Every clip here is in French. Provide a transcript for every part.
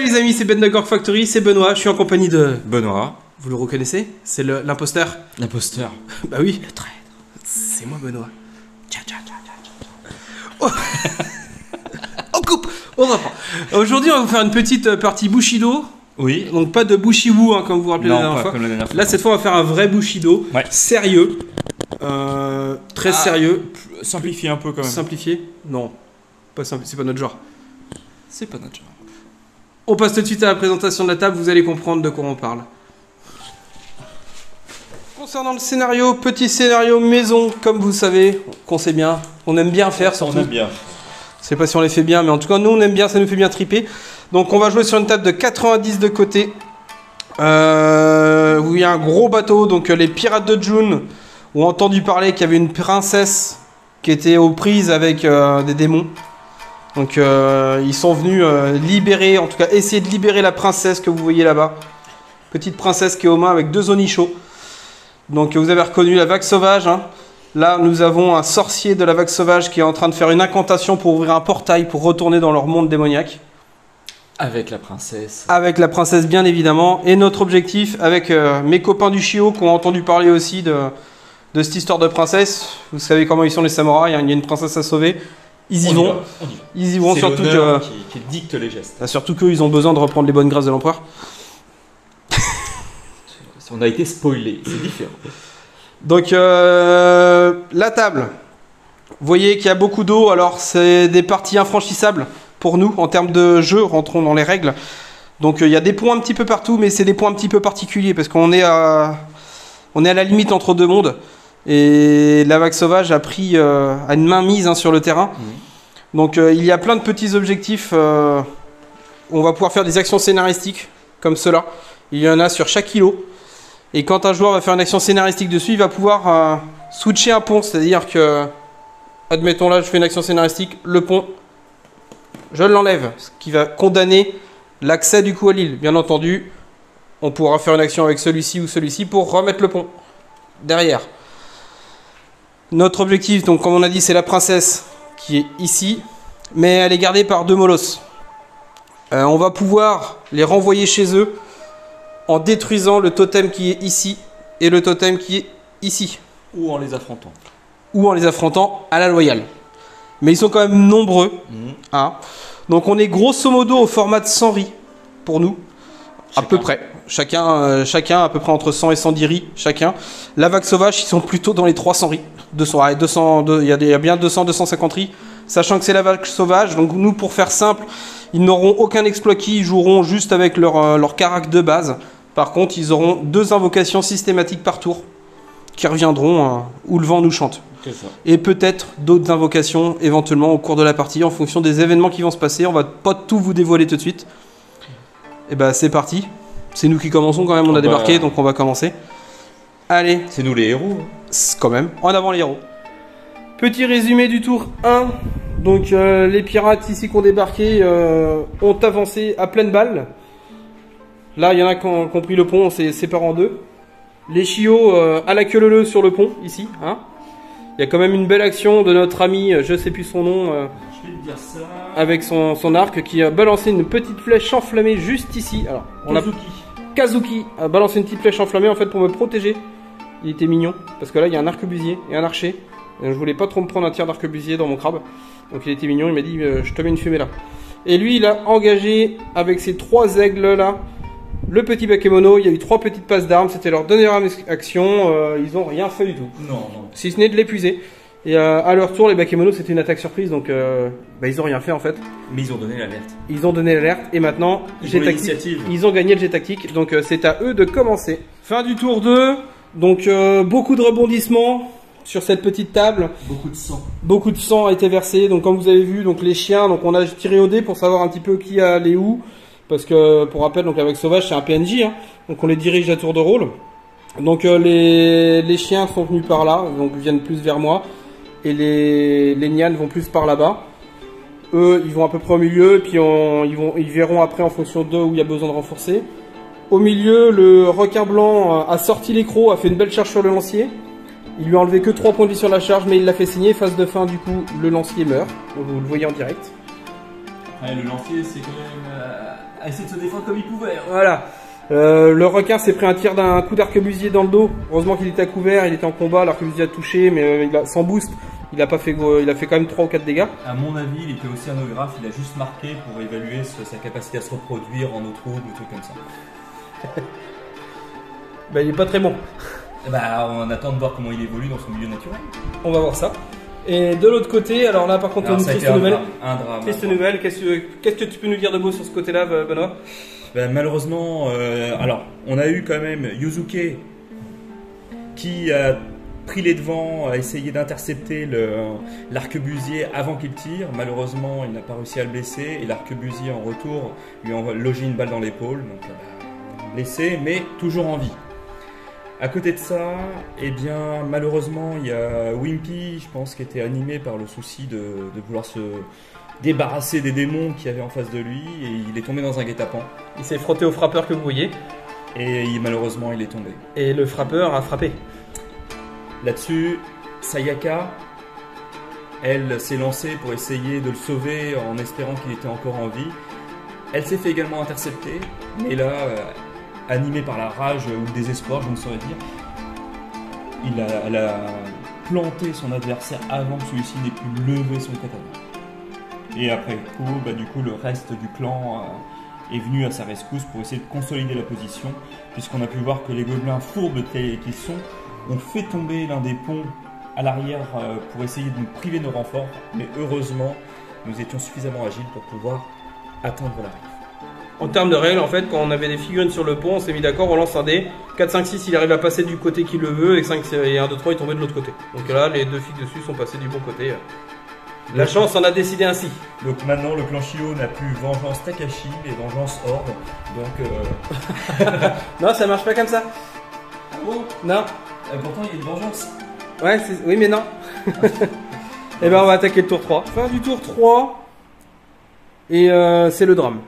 Salut les amis, c'est Ben de Gorg Factory, c'est Benoît, je suis en compagnie de... Benoît. Vous le reconnaissez? C'est l'imposteur. L'imposteur. Bah oui. Le traître. C'est moi Benoît. Oh. On coupe. On reprend. Aujourd'hui on va vous faire une petite partie Bushido. Oui. Donc pas de Bushiwoo comme vous vous rappelez non, la dernière pas fois. comme la dernière fois. Là cette fois on va faire un vrai Bushido. Ouais. Sérieux. Très sérieux. Simplifié un peu quand même. Simplifié? Non. Pas simple, c'est pas notre genre. C'est pas notre genre. On passe tout de suite à la présentation de la table, vous allez comprendre de quoi on parle. Concernant le scénario, petit scénario maison, comme vous savez, qu'on sait bien, on aime bien faire surtout. On aime bien. Je sais pas si on les fait bien, mais en tout cas nous on aime bien, ça nous fait bien triper. Donc on va jouer sur une table de 90 de côté, où il y a un gros bateau, donc les pirates de June ont entendu parler qu'il y avait une princesse qui était aux prises avec des démons. Donc ils sont venus libérer, en tout cas essayer de libérer la princesse que vous voyez là-bas. Petite princesse qui est aux mains avec deux Onichos. Donc vous avez reconnu la vague sauvage. Hein. Là nous avons un sorcier de la vague sauvage qui est en train de faire une incantation pour ouvrir un portail pour retourner dans leur monde démoniaque. Avec la princesse. Avec la princesse bien évidemment. Et notre objectif avec mes copains du Chio qui ont entendu parler aussi de cette histoire de princesse. Vous savez comment ils sont les samouraïs, hein. Il y a une princesse à sauver. Ils y vont. Ils y vont surtout que... qui dicte les gestes. Surtout qu'ils ont besoin de reprendre les bonnes grâces de l'empereur. On a été spoilé, c'est différent. Donc la table. Vous voyez qu'il y a beaucoup d'eau, alors c'est des parties infranchissables pour nous en termes de jeu, rentrons dans les règles. Donc il y a des ponts un petit peu partout, mais c'est des ponts un petit peu particuliers parce qu'on est à la limite entre deux mondes. Et la vague sauvage a pris a une main mise sur le terrain. Donc il y a plein de petits objectifs. On va pouvoir faire des actions scénaristiques comme cela. Il y en a sur chaque îlot. Et quand un joueur va faire une action scénaristique dessus, il va pouvoir switcher un pont. C'est-à-dire que, admettons là, je fais une action scénaristique, le pont, je l'enlève. Ce qui va condamner l'accès du coup à l'île. Bien entendu, on pourra faire une action avec celui-ci ou celui-ci pour remettre le pont derrière. Notre objectif, donc comme on a dit, c'est la princesse qui est ici, mais elle est gardée par deux molosses. On va pouvoir les renvoyer chez eux en détruisant le totem qui est ici et le totem qui est ici. Ou en les affrontant. Ou en les affrontant à la loyale. Mais ils sont quand même nombreux. Hein. Donc on est grosso modo au format de 100 riz pour nous. À peu près. Chacun à peu près entre 100 et 110 riz chacun. La vague sauvage, ils sont plutôt dans les 300 riz. Il y a bien 200-250 riz. Sachant que c'est la vague sauvage, donc nous pour faire simple, ils n'auront aucun exploit qui, ils joueront juste avec leur carac de base. Par contre, ils auront 2 invocations systématiques par tour qui reviendront où le vent nous chante. Ça. Et peut-être d'autres invocations éventuellement au cours de la partie en fonction des événements qui vont se passer. On va pas tout vous dévoiler tout de suite. Et bah c'est parti. C'est nous qui commençons quand même, on a débarqué donc on va commencer. Allez. C'est nous les héros. Quand même, en avant les héros. Petit résumé du tour 1. Donc les pirates ici qui ont débarqué ont avancé à pleine balle. Là il y en a qui ont pris le pont, on s'est séparé en deux. Les chiots à la queue leu sur le pont ici. Hein. Il y a quand même une belle action de notre ami, je sais plus son nom, je vais te dire ça. Avec son arc qui a balancé une petite flèche enflammée juste ici. Alors, Kazuki a balancé une petite flèche enflammée en fait pour me protéger. Il était mignon parce que là il y a un arquebusier et un archer. Et je voulais pas trop me prendre un tir d'arquebusier dans mon crabe. Donc il était mignon, il m'a dit je te mets une fumée là. Et lui il a engagé avec ses 3 aigles là le petit bakemono. Il y a eu 3 petites passes d'armes, c'était leur dernière action. Ils ont rien fait du tout. Non. Si ce n'est de l'épuiser. Et à leur tour les bakemono c'était une attaque surprise donc ils ont rien fait en fait. Mais ils ont donné l'alerte. Ils ont donné l'alerte et maintenant ils ont gagné le jet tactique donc c'est à eux de commencer. Fin du tour 2. Donc beaucoup de rebondissements sur cette petite table. Beaucoup de sang. Beaucoup de sang a été versé. Donc comme vous avez vu, donc les chiens, donc on a tiré au dé pour savoir un petit peu qui a allé où. Parce que pour rappel, donc la vague sauvage c'est un PNJ, hein, donc on les dirige à tour de rôle. Donc les chiens sont venus par là, donc viennent plus vers moi. Et les nianes vont plus par là-bas. Eux, ils vont à peu près au milieu, et puis ils verront après en fonction d'eux où il y a besoin de renforcer. Au milieu, le requin blanc a sorti les crocs, a fait une belle charge sur le lancier. Il lui a enlevé que 3 points de vie sur la charge, mais il l'a fait signer. Phase de fin, du coup, le lancier meurt. Donc vous le voyez en direct. Ouais, le lancier, c'est quand même a essayé de se défendre comme il pouvait. Voilà. Le requin s'est pris un tir d'un coup d'arquebusier dans le dos. Heureusement qu'il était à couvert, il était en combat, l'arquebusier a touché, mais sans boost, il a fait quand même 3 ou 4 dégâts. À mon avis, il était océanographe, il a juste marqué pour évaluer sa capacité à se reproduire en eau trouble, des trucs comme ça. Bah, il est pas très bon. Bah, on attend de voir comment il évolue dans son milieu naturel. On va voir ça. Et de l'autre côté, alors là par contre, Alors, une ça a triste été nouvelle. un drame. Triste nouvelle, qu'est-ce que tu peux nous dire de beau sur ce côté-là, Benoît? Ben, malheureusement, alors on a eu quand même Yuzuke qui a pris les devants, a essayé d'intercepter l'arquebusier avant qu'il tire. Malheureusement, il n'a pas réussi à le blesser et l'arquebusier en retour lui a logé une balle dans l'épaule, donc blessé mais toujours en vie. À côté de ça, eh bien malheureusement, il y a Wimpy, je pense, qui était animé par le souci de vouloir se débarrasser des démons qu'il y avait en face de lui et il est tombé dans un guet-apens. Il s'est frotté au frappeur que vous voyez. Et malheureusement, il est tombé. Et le frappeur a frappé. Là-dessus, Sayaka, elle s'est lancée pour essayer de le sauver en espérant qu'il était encore en vie. Elle s'est fait également intercepter, mais là, animée par la rage ou le désespoir, je ne saurais dire, elle a planté son adversaire avant que celui-ci n'ait pu lever son katana. Et après du coup, le reste du clan est venu à sa rescousse pour essayer de consolider la position, puisqu'on a pu voir que les gobelins fourbes qu'ils sont ont fait tomber l'un des ponts à l'arrière pour essayer de nous priver de nos renforts, mais heureusement, nous étions suffisamment agiles pour pouvoir atteindre la rive. En termes de règles, en fait, quand on avait des figurines sur le pont, on s'est mis d'accord, on lance un dé. 4, 5, 6, il arrive à passer du côté qu'il le veut, et 5, et 1, 2, 3, il tombait de l'autre côté. Donc là, les deux filles dessus sont passées du bon côté. La chance en a décidé ainsi. Donc maintenant, le clan Shio n'a plus vengeance Takashi, mais vengeance Horde. Donc. Non, ça marche pas comme ça. Ah bon? Non. Pourtant, il y a une vengeance. Ouais, oui, mais non. Et ben, on va attaquer le tour 3. Fin du tour 3. Et c'est le drame.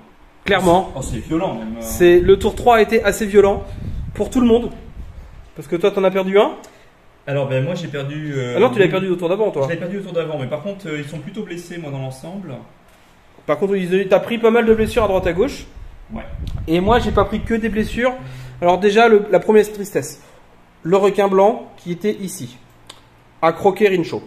Clairement. Oh, c'est violent même. Le tour 3 a été assez violent pour tout le monde. Parce que toi, t'en as perdu un. Alors, ben moi j'ai perdu. Alors, tu l'avais perdu au tour d'avant, toi. Je l'avais perdu au tour d'avant, mais par contre, ils sont plutôt blessés, moi, dans l'ensemble. Par contre, t'as pris pas mal de blessures à droite à gauche. Ouais. Et moi, j'ai pas pris que des blessures. Alors, déjà, la première tristesse. Le requin blanc qui était ici a croqué Rincho.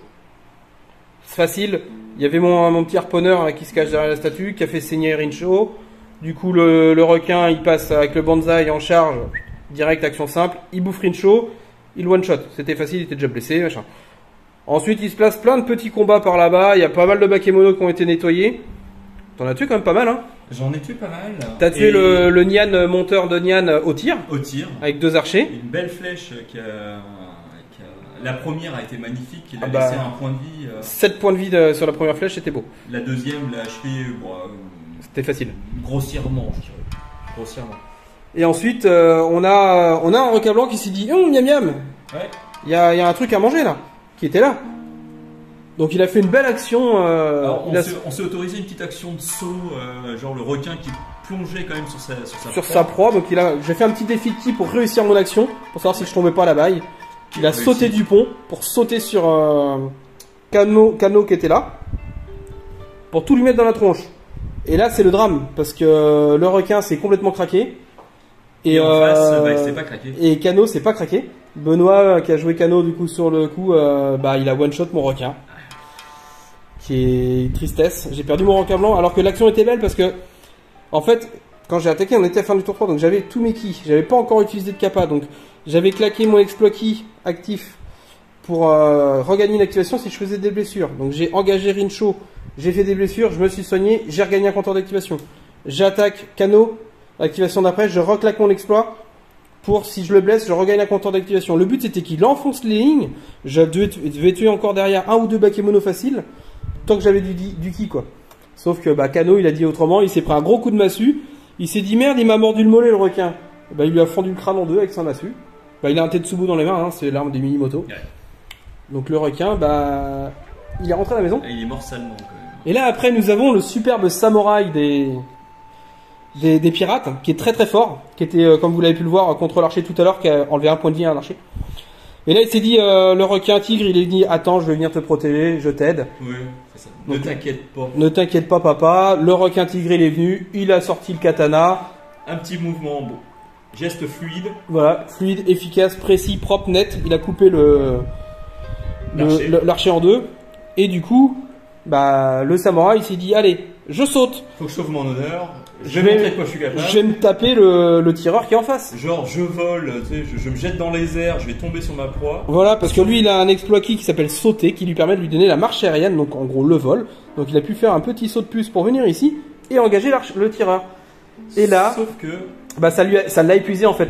C'est facile. Il y avait mon petit harponneur là, qui se cache derrière la statue qui a fait saigner Rincho. Du coup, le requin, il passe avec le banzai en charge. Direct, action simple. Il bouffe Rincho. Il one-shot. C'était facile, il était déjà blessé, machin. Ensuite, il se place plein de petits combats par là-bas. Il y a pas mal de bakemonos qui ont été nettoyés. T'en as tué quand même pas mal, hein? J'en ai tué pas mal. T'as tué le Nian, monteur de Nian au tir. Au tir. Avec 2 archers. Une belle flèche la première a été magnifique. Il a laissé un point de vie. 7 points de vie sur la première flèche, c'était beau. La deuxième l'a achevé. C'était facile. Grossièrement, je dirais. Grossièrement. Et ensuite, on a un requin blanc qui s'est dit miam miam. Ouais. Il y a un truc à manger là, qui était là. Donc il a fait une belle action. Alors, on s'est autorisé une petite action de saut, genre le requin qui plongeait quand même sur sa proie. Donc j'ai fait un petit défi de ki pour réussir mon action, pour savoir si je tombais pas à la baille. Il a sauté du pont pour sauter sur Kano qui était là, pour tout lui mettre dans la tronche. Et là c'est le drame, parce que le requin s'est complètement craqué. Et en face, il s'est pas craqué. Et Kano s'est pas craqué. Benoît qui a joué Kano du coup sur le coup, il a one shot mon requin. Qui est tristesse. J'ai perdu mon requin blanc alors que l'action était belle parce que en fait quand j'ai attaqué on était à la fin du tour 3 donc j'avais tous mes keys. J'avais pas encore utilisé de kappa donc j'avais claqué mon exploit key actif pour regagner une activation si je faisais des blessures. Donc j'ai engagé Rincho, j'ai fait des blessures, je me suis soigné, j'ai regagné un compteur d'activation. J'attaque Kano, activation d'après, je reclaque mon exploit pour si je le blesse, je regagne un compteur d'activation. Le but c'était qu'il enfonce les lignes, je devais tuer encore derrière un ou deux bakemonos faciles, tant que j'avais du ki quoi. Sauf que Kano il a dit autrement, il s'est pris un gros coup de massue, il s'est dit merde il m'a mordu le mollet le requin. Il lui a fendu le crâne en deux avec sa massue. Il a un Tetsubo dans les mains, hein, c'est l'arme des Minimoto. Ouais. Donc le requin, il est rentré à la maison. Et il est mort salement. Et là après nous avons le superbe samouraï des pirates, qui est très très fort, qui était, comme vous l'avez pu le voir, contre l'archer tout à l'heure, qui a enlevé un point de vie à un archer. Et là, il s'est dit, le requin tigre, il est dit, attends, je vais venir te protéger, je t'aide. Oui, c'est ça. Ne t'inquiète pas. Ne t'inquiète pas, papa. Le requin tigre, il est venu, il a sorti le katana. Un petit mouvement, bon. Geste fluide. Voilà, fluide, efficace, précis, propre, net. Il a coupé l'archer en deux. Et du coup, bah, le samouraï, il s'est dit, allez, je saute. Faut que je sauve mon honneur. Je vais montrer de quoi je suis capable. Je vais me taper le tireur qui est en face. Genre, je vole, tu sais, je me jette dans les airs, je vais tomber sur ma proie. Voilà, parce que lui, il a un exploit qui s'appelle sauter, qui lui permet de lui donner la marche aérienne, donc en gros le vol. Donc il a pu faire un petit saut de puce pour venir ici et engager le tireur. Et là, sauf que bah ça l'a épuisé en fait.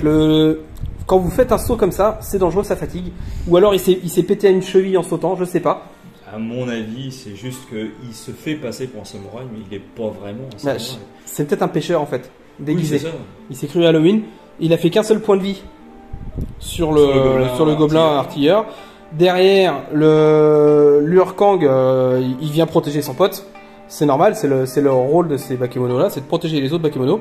Quand vous faites un saut comme ça, c'est dangereux, ça fatigue. Ou alors il s'est pété à une cheville en sautant, je sais pas. À mon avis, c'est juste qu'il se fait passer pour un samouraï, mais il est pas vraiment un samouraï. C'est peut-être un pêcheur en fait, déguisé. Oui, c'est ça. Il s'est cru Halloween. Il a fait qu'un seul point de vie sur le gobelin artilleur. Derrière, l'Urkang, il vient protéger son pote. C'est normal, c'est le rôle de ces bakemonos là, c'est de protéger les autres bakemonos.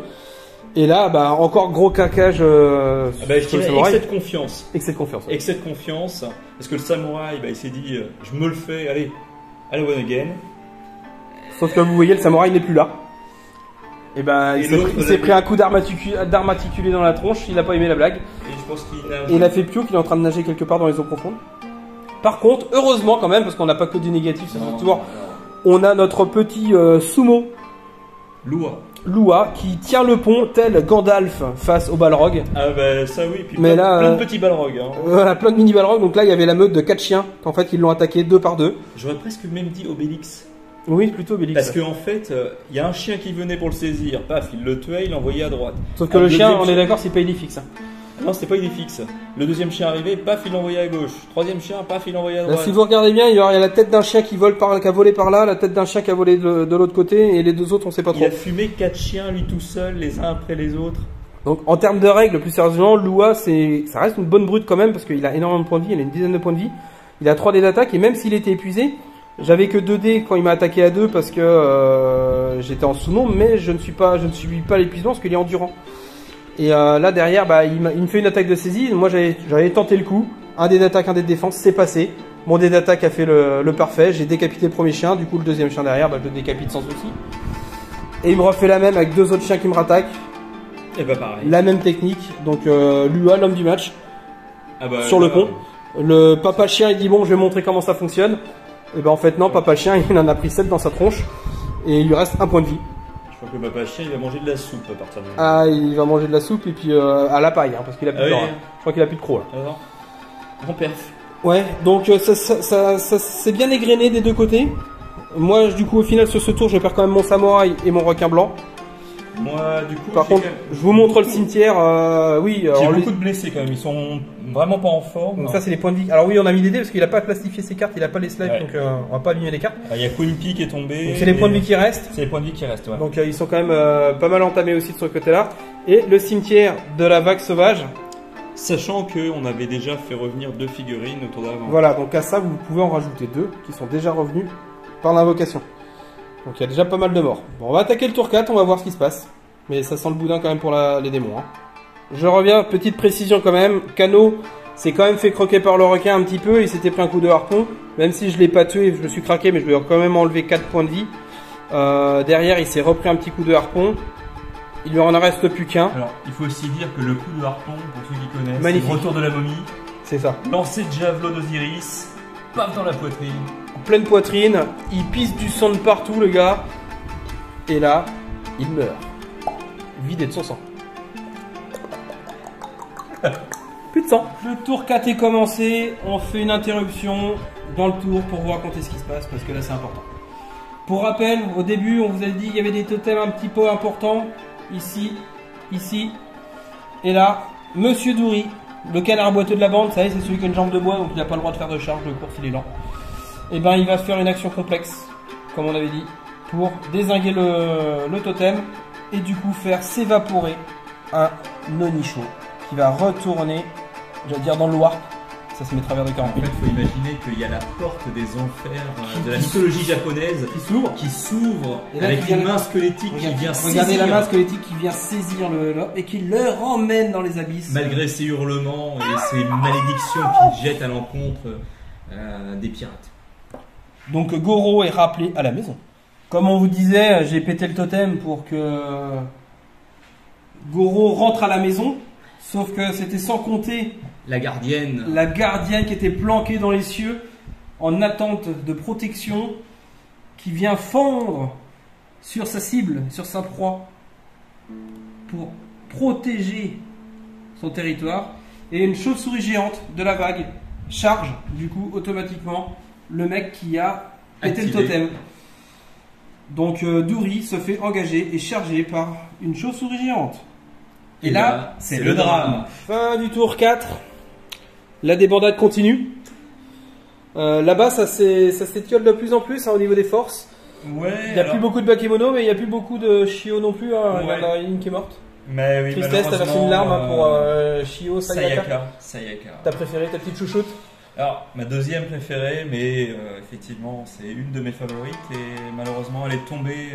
Et là, bah, encore gros caquage je dirais excès de confiance. Excès de confiance. Ouais. Excès de confiance, parce que le samouraï, bah, il s'est dit, je me le fais, allez one again. Sauf que vous voyez, le samouraï n'est plus là. Et ben, il s'est pris un coup d'armaticulé dans la tronche, il a pas aimé la blague. Et je pense qu'il nage. Et il a fait Pio qu'il est en train de nager quelque part dans les eaux profondes. Par contre, heureusement quand même, parce qu'on n'a pas que du négatif sur ce tour, on a notre petit sumo. Lua qui tient le pont tel Gandalf face au Balrog. Ah bah ça oui, puis mais plein de petits Balrogs. Hein. Voilà, plein de mini Balrogs. Donc là il y avait la meute de 4 chiens qu'en fait ils l'ont attaqué 2 par 2. J'aurais presque même dit Obélix. Oui, plutôt Obélix. Parce qu'en fait, il y a un chien qui venait pour le saisir, paf, il le tuait, il l'envoyait à droite. Sauf que le chien, on est d'accord, c'est pas idée fixe. Non, c'était pas idée fixe. Le deuxième chien arrivé, paf, il l'envoyait à gauche. Troisième chien, paf, il l'envoyait à droite. Là, si vous regardez bien, il y a la tête d'un chien qui a volé par là, la tête d'un chien qui a volé de l'autre côté, et les deux autres, on sait pas trop. Il a fumé 4 chiens lui tout seul, les uns après les autres. Donc en termes de règles, plus sérieusement, Lua, ça reste une bonne brute quand même, parce qu'il a énormément de points de vie, il a une dizaine de points de vie. Il a 3 dés d'attaque, et même s'il était épuisé, j'avais que 2 dés quand il m'a attaqué à 2 parce que j'étais en sous-nombre, mais je ne suis pas l'épuisement parce qu'il est endurant. Et là derrière, bah, il me fait une attaque de saisie. Moi j'avais tenté le coup. Un dé d'attaque, un dé de défense, c'est passé. Mon dé d'attaque a fait le parfait. J'ai décapité le premier chien. Du coup, le deuxième chien derrière, bah, je le décapite sans souci. Et il me refait la même avec 2 autres chiens qui me rattaquent. Et bah pareil. La même technique. Donc Lua, l'homme du match, sur le pont. Le papa chien, il dit bon, je vais montrer comment ça fonctionne. Et ben en fait non, papa chien, il en a pris 7 dans sa tronche. Et il lui reste 1 point de vie. Je crois que papa chien, il va manger de la soupe à partir de Ah, il va manger de la soupe et puis à la paille, hein, parce qu'il a plus de oui. Je crois qu'il a plus de crocs là. En perf. Ouais, donc ça c'est bien égrené des deux côtés. Moi, du coup, au final, sur ce tour, je perds quand même mon samouraï et mon requin blanc. Moi, du coup, par contre, je vous montre le cimetière. Oui, j'ai beaucoup de blessés quand même. Ils sont vraiment pas en forme. Donc ça, c'est les points de vie. Alors oui, on a mis des dés parce qu'il a pas plastifié ses cartes, il a pas les slides, donc on va pas abîmer les cartes. Il y a Quimpi qui est tombé. C'est les points de vie qui restent. C'est les points de vie qui restent. Ouais. Donc ils sont quand même pas mal entamés aussi de ce côté-là. Et le cimetière de la vague sauvage. Sachant qu'on avait déjà fait revenir 2 figurines autour d'avant. Voilà, donc à ça, vous pouvez en rajouter 2 qui sont déjà revenus par l'invocation. Donc il y a déjà pas mal de morts. Bon, on va attaquer le tour 4, on va voir ce qui se passe. Mais ça sent le boudin quand même pour les démons. Hein. Je reviens, petite précision quand même. Kano s'est quand même fait croquer par le requin un petit peu. Il s'était pris un coup de harpon. Même si je l'ai pas tué, je me suis craqué, mais je lui ai quand même enlevé 4 points de vie. Derrière, il s'est repris un petit coup de harpon. Il lui en reste plus qu'un. Alors, il faut aussi dire que le coup de harpon, pour ceux qui connaissent, magnifique. C'est le retour de la momie. C'est ça. Lancer de javelot d'Osiris, paf dans la poitrine. En pleine poitrine, il pisse du sang de partout, le gars. Et là, il meurt. Vidé de son sang. Plus de sang. Le tour 4 est commencé. On fait une interruption dans le tour pour vous raconter ce qui se passe parce que là c'est important. Pour rappel, au début on vous a dit qu'il y avait des totems un petit peu importants. Ici, ici. Et là, Monsieur Douri, le canard boiteux de la bande, ça y est, c'est celui qui a une jambe de bois donc il n'a pas le droit de faire de charge, le course il est lent. Et ben il va faire une action complexe, comme on avait dit, pour dézinguer le totem. Et du coup faire s'évaporer un Nonicho qui va retourner, j'allais dire dans le warp, ça se met travers de En 40 fait, 000. il faut imaginer qu'il y a la porte des enfers de la mythologie japonaise Qui s'ouvre. Et là, avec qui vient- une main squelettique qui vient Regardez saisir, la main squelettique qui vient saisir l'homme et qui le ramène dans les abysses. malgré ses hurlements et ses malédictions qu'il jette à l'encontre des pirates. Donc Goro est rappelé à la maison. Comme on vous disait, j'ai pété le totem pour que Goro rentre à la maison. Sauf que c'était sans compter La gardienne, la gardienne qui était planquée dans les cieux en attente de protection, qui vient fondre sur sa cible, sur sa proie, pour protéger son territoire. Et une chauve-souris géante de la vague charge du coup automatiquement le mec qui a pété le Activé. totem. Donc Douri se fait engager et charger par une chauve-souris géante. Et là, c'est le drame. Fin du tour 4. La débandade continue. Là-bas, ça s'étiole de plus en plus au niveau des forces. Ouais, Il n'y a plus beaucoup de Bakemono, mais il n'y a plus beaucoup de Shio non plus. Hein. Il y en a Ouais. une qui est morte. Mais oui, Tristesse, t'as versé une larme hein, pour Shio Sayaka. Sayaka. Ta préférée, ta petite chouchoute. Alors, ma deuxième préférée, mais effectivement, c'est une de mes favorites et malheureusement, elle est tombée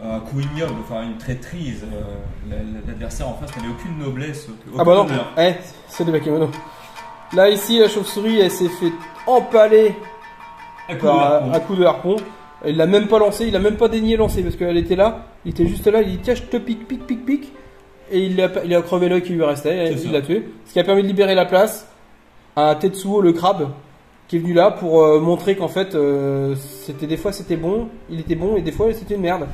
un coup ignoble, enfin une traîtrise. L'adversaire en face n'avait aucune noblesse, aucun Ah bah non, honneur. c'est des Bakemono. Là, ici, la chauve-souris, elle s'est fait empaler Un coup de harpon. un coup de harpon. Il l'a même pas lancé, il a même pas daigné lancer parce qu'elle était là, il était juste là, il dit tiens je te pique, pique, pique, pique. Et il a crevé l'œil qui lui restait, et C'est il ça. l'a tué. Ce qui a permis de libérer la place à Tetsuo le crabe qui est venu là pour montrer qu'en fait des fois c'était bon, il était bon et des fois c'était une merde.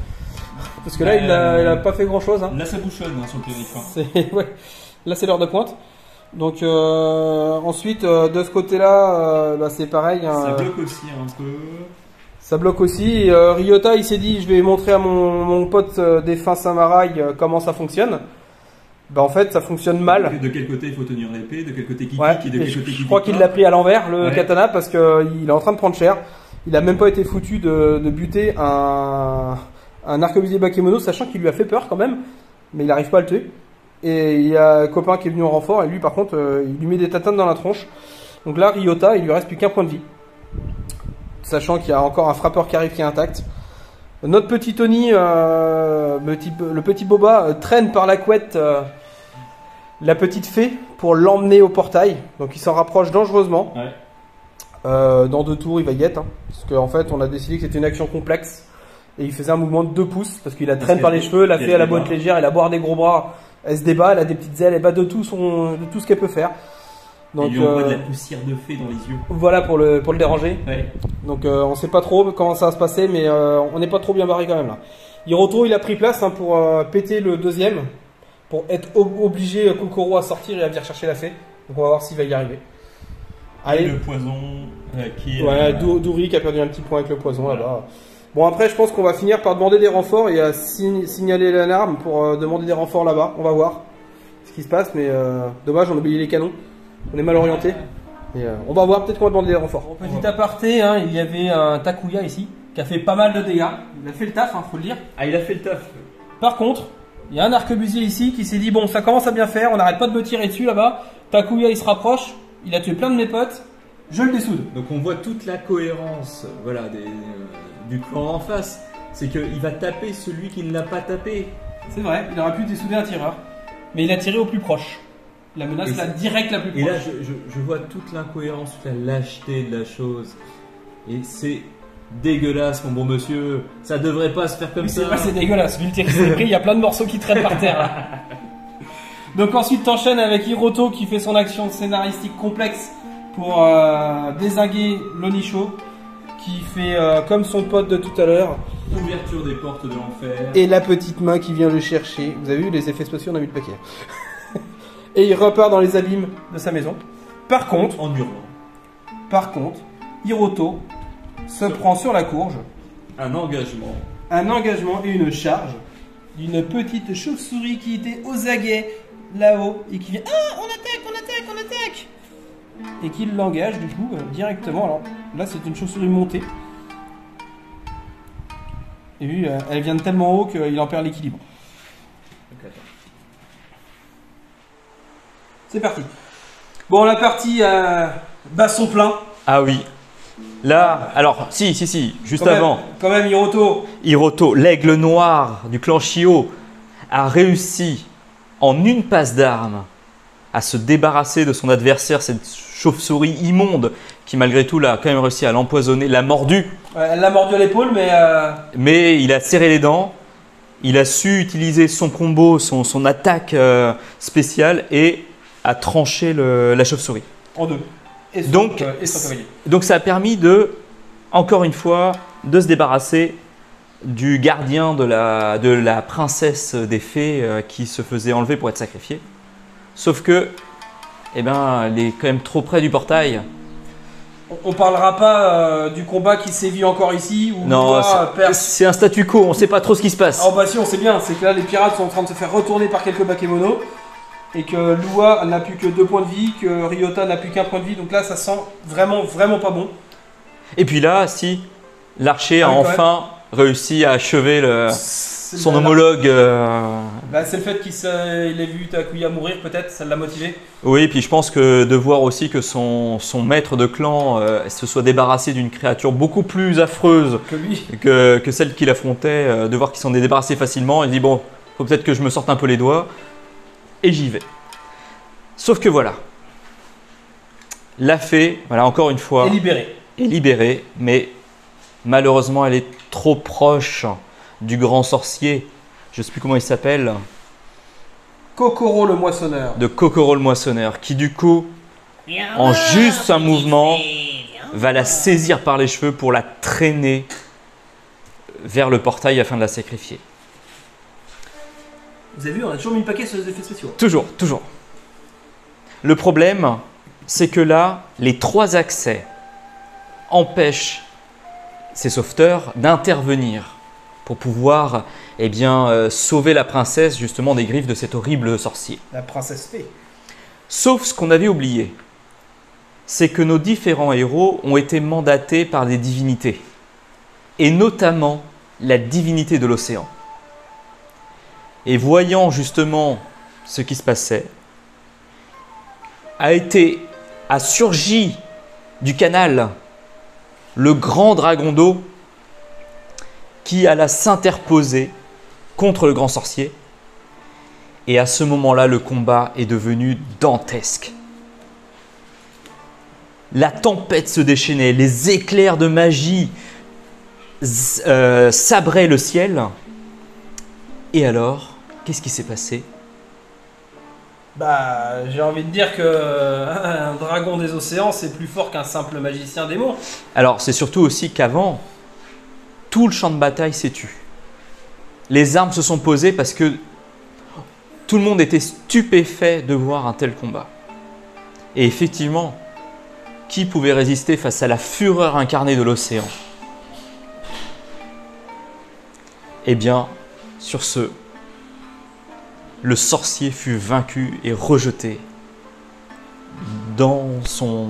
Parce que là il a pas fait grand chose. Hein. Là, ça bouchonne sur le territoire. Ouais. Là c'est l'heure de pointe. Donc ensuite de ce côté-là, c'est pareil. Ça bloque aussi un peu. Ça bloque aussi. Et, Ryota, il s'est dit, je vais montrer à mon pote défunt samouraï comment ça fonctionne. Bah en fait, ça fonctionne mal. De quel côté il faut tenir l'épée, de quel côté qui Ouais, pique et de et quel côté qui je crois pique qu'il pas. l'a pris à l'envers, le Ouais. katana, parce que il est en train de prendre cher. Il a même pas été foutu de buter un arquebusier Bakemono, sachant qu'il lui a fait peur quand même, mais il n'arrive pas à le tuer. Et il y a un copain qui est venu en renfort, et lui par contre, il lui met des tatanes dans la tronche. Donc là, Ryota, il lui reste plus qu'un point de vie. Sachant qu'il y a encore un frappeur qui arrive qui est intact. Notre petit Tony, le petit Boba, traîne par la couette la petite fée pour l'emmener au portail. Donc il s'en rapproche dangereusement. Ouais. Dans 2 tours, il va y être. Hein, parce qu'en fait, on a décidé que c'était une action complexe. Et il faisait un mouvement de 2 pouces. Parce qu'il la traîne par les cheveux. La qu'elle fée, elle a se beau être débat. légère, elle a beau avoir des gros bras. Elle se débat, elle a des petites ailes, elle bat de tout ce qu'elle peut faire. Donc, il lui envoie de la poussière de fée dans les yeux. voilà pour le déranger. Ouais. Donc on sait pas trop comment ça va se passer, mais on n'est pas trop bien barré quand même là. Hiroto il a pris place hein, pour péter le deuxième, pour être obligé Kokoro à sortir et à venir chercher la fée. Donc on va voir s'il va y arriver. Et Allez, le poison qui est. ouais, Douri qui a perdu un petit point avec le poison là-bas. Bon après je pense qu'on va finir par demander des renforts et à signaler l'alarme pour demander des renforts là-bas. On va voir ce qui se passe, mais dommage on a oublié les canons. On est mal orienté. Et, on va voir, peut-être qu'on va demander des renforts. Petit aparté, hein, il y avait un Takuya ici qui a fait pas mal de dégâts. Il a fait le taf, hein, faut le dire. Ah, il a fait le taf. Par contre, il y a un arquebusier ici qui s'est dit bon, ça commence à bien faire, on n'arrête pas de me tirer dessus là-bas. Takuya il se rapproche, il a tué plein de mes potes, je le dessoude. Donc on voit toute la cohérence voilà, du clan en face. C'est qu'il va taper celui qui ne l'a pas tapé. C'est vrai, il aurait pu dessouder un tireur, mais il a tiré au plus proche. La menace Et la directe la plus proche. Et là, je vois toute l'incohérence, toute la lâcheté de la chose. Et c'est dégueulasse, mon bon monsieur. Ça devrait pas se faire comme Oui, c'est ça. vrai, c'est dégueulasse. Vu le tir qu'il s'est pris, il y a plein de morceaux qui traînent par terre. Là. Donc ensuite, t'enchaînes avec Hiroto qui fait son action scénaristique complexe pour dézinguer l'Onisho, qui fait comme son pote de tout à l'heure. Ouverture des portes de l'enfer. Et la petite main qui vient le chercher. Vous avez vu les effets spéciaux, on a mis le paquet. Et il repart dans les abîmes de sa maison. Par contre, En hurlant. Hiroto se prend sur la courge Un engagement. un engagement et une charge d'une petite chauve-souris qui était aux aguets là-haut et qui vient ah on attaque et qui l'engage du coup directement. Alors là c'est une chauve-souris montée et lui elle vient de tellement haut qu'il en perd l'équilibre. Donc, attends. C'est parti. Bon, la partie basson plein. Ah oui. Là, alors, si, juste avant. Quand même, Hiroto. Hiroto, l'aigle noir du clan Shio, a réussi en une passe d'armes à se débarrasser de son adversaire, cette chauve-souris immonde qui malgré tout l'a quand même réussi à l'empoisonner, l'a mordu. Ouais, elle l'a mordu à l'épaule, mais... Mais il a serré les dents, il a su utiliser son combo, son attaque spéciale et a tranché la chauve-souris. En deux. Et son, Donc, et son cavalier. Donc ça a permis de, encore une fois, de se débarrasser du gardien de la princesse des fées qui se faisait enlever pour être sacrifiée. Sauf que, eh ben, elle est quand même trop près du portail. On parlera pas du combat qui sévit encore ici où Non, Lua perd. c'est un statu quo, on ne sait pas trop ce qui se passe. Ah bah si, on sait bien, c'est que là les pirates sont en train de se faire retourner par quelques bakemonos et que Lua n'a plus que 2 points de vie, que Ryota n'a plus qu'un point de vie, donc là ça sent vraiment pas bon. Et puis là, si l'archer a Ah oui, quand enfin réussi à achever son homologue. Bah, c'est le fait qu'il ait vu Takuya mourir peut-être, ça l'a motivé. Oui, puis je pense que de voir aussi que son maître de clan se soit débarrassé d'une créature beaucoup plus affreuse Que lui. que celle qu'il affrontait, de voir qu'il s'en est débarrassé facilement, il dit bon, faut peut-être que je me sorte un peu les doigts, et j'y vais. Sauf que voilà, la fée, voilà encore une fois, Et libéré. est libérée, mais malheureusement elle est trop proche du grand sorcier, je ne sais plus comment il s'appelle, Kokoro le moissonneur. de Kokoro le moissonneur, qui du coup, en juste un mouvement, va la saisir par les cheveux pour la traîner vers le portail afin de la sacrifier. Vous avez vu, on a toujours mis le paquet sur les effets spéciaux. Toujours. Le problème, c'est que là, les 3 accès empêchent ces sauveteurs d'intervenir pour pouvoir sauver la princesse justement des griffes de cet horrible sorcier. La princesse fée. Sauf ce qu'on avait oublié, c'est que nos différents héros ont été mandatés par des divinités, et notamment la divinité de l'océan. Et voyant justement ce qui se passait, a surgi du canal le grand dragon d'eau qui alla s'interposer contre le grand sorcier. Et à ce moment-là, le combat est devenu dantesque. La tempête se déchaînait, les éclairs de magie sabraient le ciel. Et alors, qu'est-ce qui s'est passé? Bah, j'ai envie de dire que un dragon des océans, c'est plus fort qu'un simple magicien démon. Alors, c'est surtout aussi qu'avant, tout le champ de bataille s'est tu. Les armes se sont posées parce que tout le monde était stupéfait de voir un tel combat. Et effectivement, qui pouvait résister face à la fureur incarnée de l'océan? Eh bien, sur ce, le sorcier fut vaincu et rejeté dans son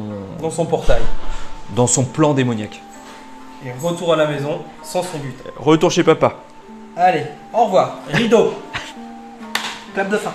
portail. Dans son plan démoniaque. Et retour à la maison sans son but. Retour chez papa. Allez, au revoir. Rideau. Clap de fin.